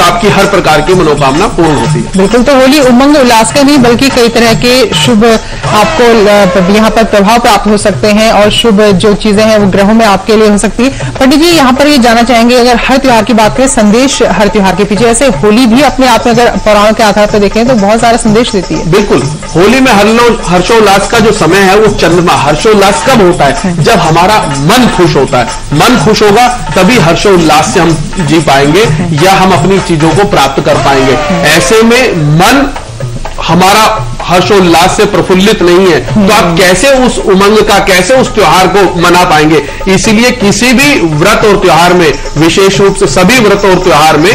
आपकी हर प्रकार की मनोकामना पूर्ण होती है। बिल्कुल, तो होली उमंग उल्लास का नहीं बल्कि कई तरह के शुभ आपको यहाँ पर प्रभाव प्राप्त हो सकते हैं और शुभ जो चीजें हैं वो ग्रहों में आपके लिए हो सकती है। पंडित जी यहाँ पर ये जानना चाहेंगे, अगर हर त्योहार की बात करें, संदेश हर त्योहार के पीछे, ऐसे होली भी अपने आप में अगर पुराणों के आधार पर देखें तो बहुत सारा संदेश देती है। बिल्कुल, होली में हर्षोल्लास का जो समय है वो चंद्रमा, हर्षोल्लास कब होता है? जब हमारा मन खुश होता है। मन खुश होगा तभी हर्षोल्लास से हम जी पाएंगे या हम अपनी चीजों को प्राप्त कर पाएंगे। ऐसे में मन हमारा हर्षोल्लास से प्रफुल्लित नहीं है तो आप कैसे उस उमंग का, कैसे उस त्योहार को मना पाएंगे? इसीलिए किसी भी व्रत और त्योहार में, विशेष रूप से सभी व्रत और त्योहार में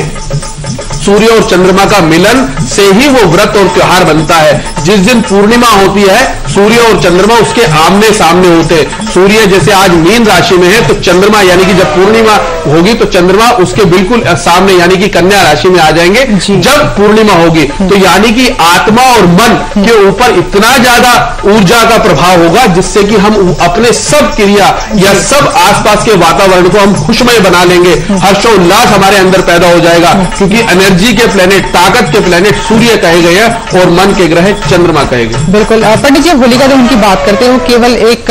सूर्य और चंद्रमा का मिलन से ही वो व्रत और त्योहार बनता है। जिस दिन पूर्णिमा होती है, सूर्य और चंद्रमा उसके आमने सामने होते हैं। सूर्य जैसे आज मीन राशि में है तो चंद्रमा, यानी कि जब पूर्णिमा होगी तो चंद्रमा उसके बिल्कुल सामने यानी कि कन्या राशि में आ जाएंगे जब पूर्णिमा होगी। तो यानी कि आत्मा और मन के ऊपर इतना ज्यादा ऊर्जा का प्रभाव होगा जिससे कि हम अपने सब क्रिया या सब आसपास के वातावरण को हम खुशमय बना लेंगे। हर्षोल्लास हमारे अंदर पैदा हो जाएगा क्योंकि एनर्जी के प्लेनेट, ताकत के प्लेनेट सूर्य कहे गए हैं और मन के ग्रह चंद्रमा कहे गए। बिल्कुल पंडित जी, होलिका दहन की बात करते हैं, वो केवल एक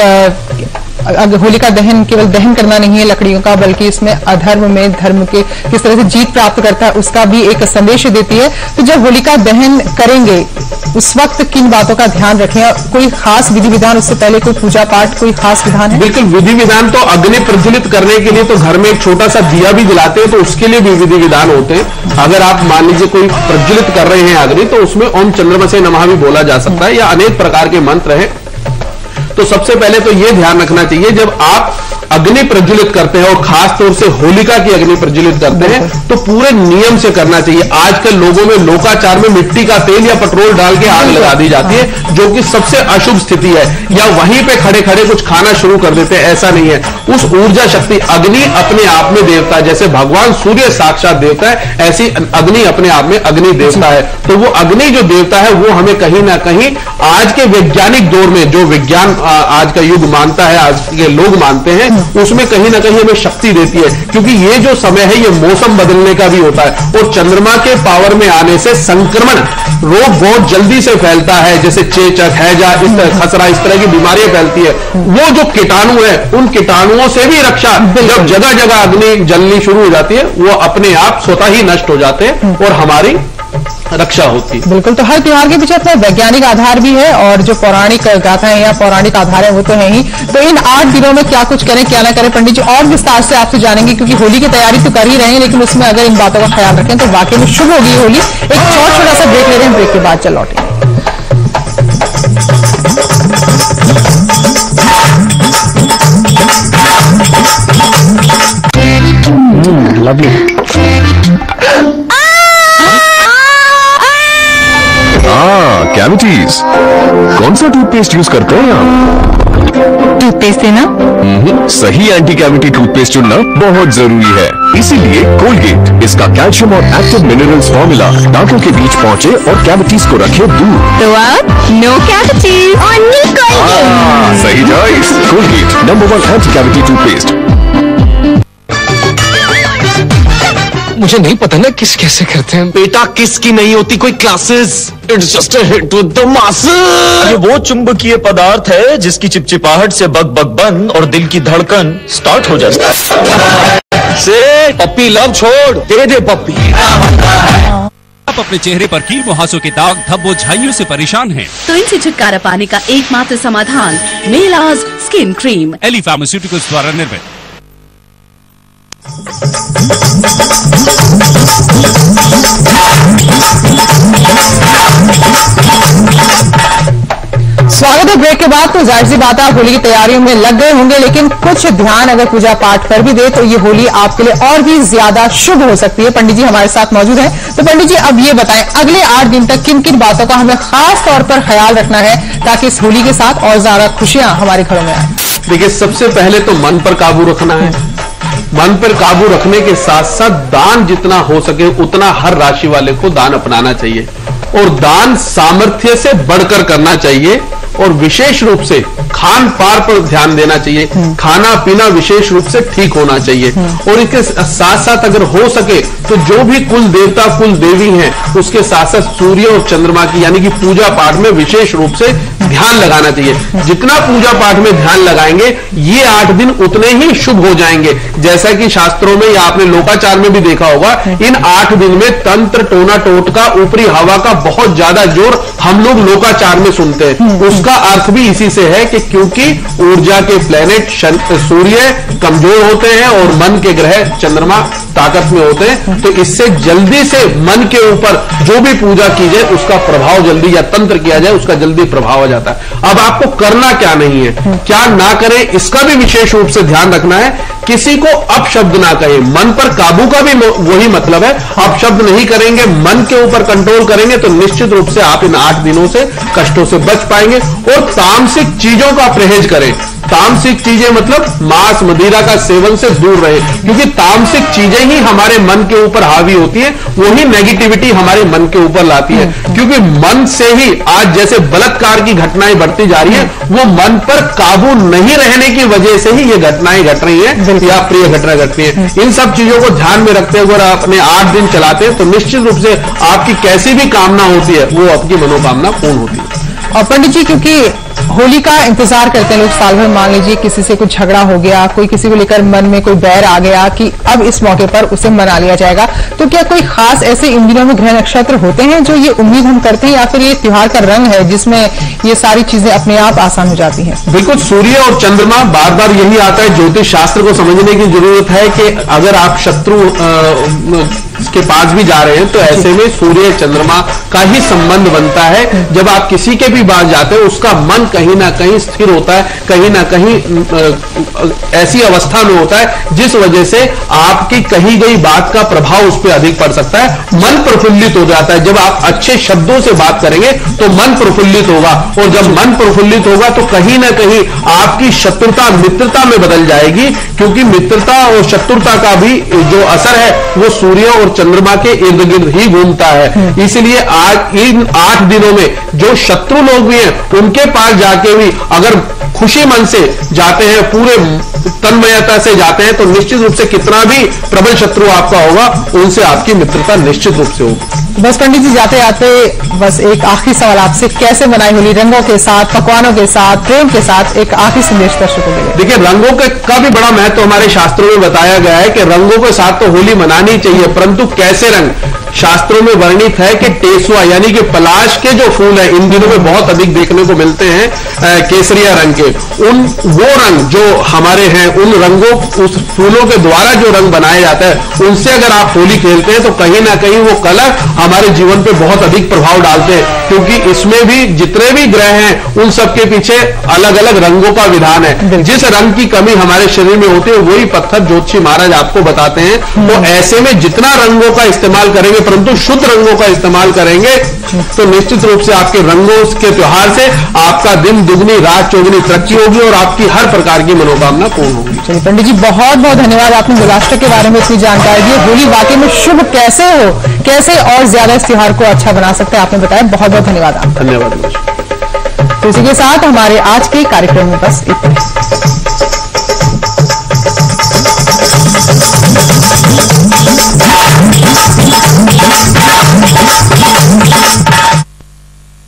होलिका दहन केवल दहन करना नहीं है लकड़ियों का, बल्कि इसमें अधर्म में धर्म के किस तरह से जीत प्राप्त करता है उसका भी एक संदेश देती है। तो जब होलिका दहन करेंगे उस वक्त किन बातों का ध्यान रखें? कोई खास विधि विधान उससे पहले, कोई पूजा पाठ, कोई खास विधान है? बिल्कुल, विधि विधान तो अग्नि प्रज्वलित करने के लिए तो घर में एक छोटा सा दिया भी जलाते हैं तो उसके लिए भी विधि विधान होते हैं। अगर आप मान लीजिए कोई प्रज्वलित कर रहे हैं अग्नि तो उसमें ओम चंद्रमसे नमः भी बोला जा सकता है या अनेक प्रकार के मंत्र हैं। तो सबसे पहले तो यह ध्यान रखना चाहिए, जब आप अग्नि प्रज्वलित करते हैं और खास तौर से होलिका की अग्नि प्रज्वलित करते हैं तो पूरे नियम से करना चाहिए। आजकल लोगों में लोकाचार में मिट्टी का तेल या पेट्रोल डाल के आग लगा दी जाती है जो कि सबसे अशुभ स्थिति है, या वहीं पे खड़े खड़े कुछ खाना शुरू कर देते हैं, ऐसा नहीं है। उस ऊर्जा शक्ति, अग्नि अपने आप में देवता है, जैसे भगवान सूर्य साक्षात देवता है ऐसी अग्नि अपने आप में अग्नि देवता है। तो वो अग्नि जो देवता है वो हमें कहीं ना कहीं आज के वैज्ञानिक दौर में, जो विज्ञान आज का युग मानता है, आज के लोग मानते हैं, उसमें कहीं ना कहीं हमें शक्ति देती है। क्योंकि ये जो समय है ये मौसम बदलने का भी होता है और चंद्रमा के पावर में आने से संक्रमण रोग बहुत जल्दी से फैलता है, जैसे चेचक, हैजा, इस तरह खसरा, इस तरह की बीमारियां फैलती है। वो जो कीटाणु है उन कीटाणुओं से भी रक्षा, जब जगह जगह अग्नि जलनी शुरू हो जाती है वो अपने आप स्वतः ही नष्ट हो जाते हैं और हमारी रक्षा होती है। बिल्कुल, तो हर त्योहार के पीछे अपना वैज्ञानिक आधार भी है और जो पौराणिक गाथाएं या पौराणिक आधार है वो तो है ही। तो इन 8 दिनों में क्या कुछ करें क्या ना करें, पंडित जी और विस्तार से आपसे जानेंगे, क्योंकि होली की तैयारी तो कर ही रहे हैं लेकिन उसमें अगर इन बातों का ख्याल रखें तो वाकई में शुभ होगी होली। एक छोटा सा ब्रेक ले रहे हैं, ब्रेक के बाद चल लौटेंगे। कैविटीज, कौन सा टूथपेस्ट यूज करते हैं आप? टूथपेस्ट है ना? सही एंटी कैविटी टूथपेस्ट चुनना बहुत जरूरी है। इसीलिए कोलगेट, इसका कैल्शियम और एक्टिव मिनरल्स फॉर्मूला दांतों के बीच पहुंचे और कैविटीज को रखे दूर। तो अब नो कैविटीज, ओनली कोलगेट। सही choice, Colgate number 1 anti cavity toothpaste. मुझे नहीं पता ना किस कैसे करते हैं। बेटा किस की नहीं होती कोई classes, it's just a hit with the masses. ये वो चुंबकीय पदार्थ है जिसकी चिपचिपाहट से बग बग बन और दिल की धड़कन स्टार्ट हो जाती है। से पप्पी लव छोड़, दे दे पप्पी। आप अपने चेहरे पर कील मुहासों के दाग, धब्बों, झाइयों से परेशान हैं? तो इनसे छुटकारा पाने का एकमात्र समाधान मेलाज स्किन क्रीम, एली फार्मास्यूटिकल्स द्वारा निर्मित। स्वागत है ब्रेक के बाद। तो जाहिर सी बात है आप होली की तैयारियों में लग गए होंगे, लेकिन कुछ ध्यान अगर पूजा पाठ कर भी दे तो ये होली आपके लिए और भी ज्यादा शुभ हो सकती है। पंडित जी हमारे साथ मौजूद हैं। तो पंडित जी अब ये बताएं, अगले 8 दिन तक किन किन बातों का हमें खास तौर पर ख्याल रखना है ताकि इस होली के साथ और ज्यादा खुशियां हमारे घरों में आए? देखिए, सबसे पहले तो मन पर काबू रखना है। मन पर काबू रखने के साथ साथ दान जितना हो सके उतना हर राशि वाले को दान अपनाना चाहिए और दान सामर्थ्य से बढ़कर करना चाहिए और विशेष रूप से खान पान पर ध्यान देना चाहिए। खाना पीना विशेष रूप से ठीक होना चाहिए और इसके साथ साथ अगर हो सके तो जो भी कुल देवता कुल देवी हैं उसके साथ साथ सूर्य और चंद्रमा की यानी कि पूजा पाठ में विशेष रूप से ध्यान लगाना चाहिए। जितना पूजा पाठ में ध्यान लगाएंगे ये 8 दिन उतने ही शुभ हो जाएंगे। जैसा कि शास्त्रों में या आपने लोकाचार में भी देखा होगा, इन 8 दिन में तंत्र टोना टोटका ऊपरी हवा का बहुत ज्यादा जोर हम लोग लोकाचार में सुनते हैं। उसका अर्थ भी इसी से है कि क्योंकि ऊर्जा के प्लेनेट सूर्य कमजोर होते हैं और मन के ग्रह चंद्रमा ताकत में होते हैं, तो इससे जल्दी से मन के ऊपर जो भी पूजा की जाए उसका प्रभाव जल्दी या तंत्र किया जाए उसका जल्दी प्रभाव आ जाता है। अब आपको करना क्या नहीं है, क्या ना करें, इसका भी विशेष रूप से ध्यान रखना है। किसी को अपशब्द ना कहें, मन पर काबू का भी वही मतलब है। अपशब्द नहीं करेंगे, मन के ऊपर कंट्रोल करेंगे तो निश्चित रूप से आप इन 8 दिनों से कष्टों से बच पाएंगे। और तामसिक चीजों का परहेज करें। तामसिक चीजें मतलब मांस मदिरा का सेवन से दूर रहे, क्योंकि तामसिक चीजें ही हमारे मन के ऊपर हावी होती है, वही नेगेटिविटी हमारे मन के ऊपर लाती है। क्योंकि मन से ही आज जैसे बलात्कार की घटनाएं बढ़ती जा रही है, वो मन पर काबू नहीं रहने की वजह से ही ये घटनाएं घट रही हैं या प्रिय घटना घटती है। इन सब चीजों को ध्यान में रखते हुए अगर अपने 8 दिन चलाते हैं तो निश्चित रूप से आपकी कैसी भी कामना होती है वो आपकी मनोकामना पूर्ण होती है। और पंडित जी, क्योंकि होली का इंतजार करते हैं लोग साल भर, मान लीजिए किसी से कुछ झगड़ा हो गया, कोई किसी को लेकर मन में कोई बैर आ गया कि अब इस मौके पर उसे मना लिया जाएगा, तो क्या कोई खास ऐसे इन दिनों में ग्रह नक्षत्र होते हैं जो ये उम्मीद हम करते हैं, या फिर ये त्योहार का रंग है जिसमें ये सारी चीजें अपने आप आसान हो जाती हैं? बिल्कुल, सूर्य और चंद्रमा बार बार यही आता है। ज्योतिष शास्त्र को समझने की जरूरत है कि अगर आप शत्रु के पास भी जा रहे हैं तो ऐसे में सूर्य चंद्रमा का ही संबंध बनता है। जब आप किसी के भी पास जाते हैं उसका मन कहीं ना कहीं स्थिर होता है, कहीं ना कहीं ऐसी अवस्था में होता है जिस वजह से आपकी कही गई बात का प्रभाव उस पर अधिक पड़ सकता है। मन प्रफुल्लित हो जाता है। जब आप अच्छे शब्दों से बात करेंगे तो मन प्रफुल्लित होगा, और जब मन प्रफुल्लित होगा तो कहीं ना कहीं आपकी शत्रुता मित्रता में बदल जाएगी, क्योंकि मित्रता और शत्रुता का भी जो असर है वो सूर्य और चंद्रमा के इर्द गिर्द ही घूमता है। इसलिए आज इन 8 दिनों में जो शत्रु लोग भी हैं उनके पास जाके भी अगर खुशी मन से जाते हैं, पूरे तन्मयता से जाते हैं, तो निश्चित रूप से कितना भी प्रबल शत्रु आपका होगा उनसे आपकी मित्रता निश्चित रूप से होगी। बस पंडित जी, जाते जाते बस एक आखिरी सवाल आपसे, कैसे मनाई होली? रंगों के साथ, पकवानों के साथ, प्रेम के साथ, एक आखिरी संदेश दर्शकों को दें। देखिए, रंगों का भी बड़ा महत्व हमारे शास्त्रों में बताया गया है कि रंगों के साथ तो होली मनानी चाहिए, परंतु कैसे रंग? शास्त्रों में वर्णित है कि टेसुआ यानी कि पलाश के जो फूल है इन दिनों में बहुत अधिक देखने को मिलते हैं, केसरिया रंग के, वो रंग जो हमारे हैं उन रंगों, उस फूलों के द्वारा जो रंग बनाया जाता है उनसे अगर आप होली खेलते हैं तो कहीं ना कहीं वो कलर हमारे जीवन पे बहुत अधिक प्रभाव डालते हैं, क्योंकि इसमें भी जितने भी ग्रह हैं उन सबके पीछे अलग अलग रंगों का विधान है। जिस रंग की कमी हमारे शरीर में होती है वही पत्थर ज्योतिषी महाराज आपको बताते हैं। तो ऐसे में जितना रंगों का इस्तेमाल करेंगे, परंतु शुद्ध रंगों का इस्तेमाल करेंगे, तो निश्चित रूप से आपके रंगों के त्योहार से आपका दिन दुगनी रात चौगुनी तरक्की होगी और आपकी हर प्रकार की मनोकामना पूर्ण होगी। चलिए पंडित जी, बहुत बहुत धन्यवाद, आपने महाराष्ट्र के बारे में इतनी जानकारी दी। होली वाकई में शुभ कैसे हो, कैसे और ज्यादा इस त्योहार को अच्छा बना सकते हैं, आपने बताया। बहुत बहुत धन्यवाद। धन्यवाद। तो इसी के साथ हमारे आज के कार्यक्रम में बस इतना।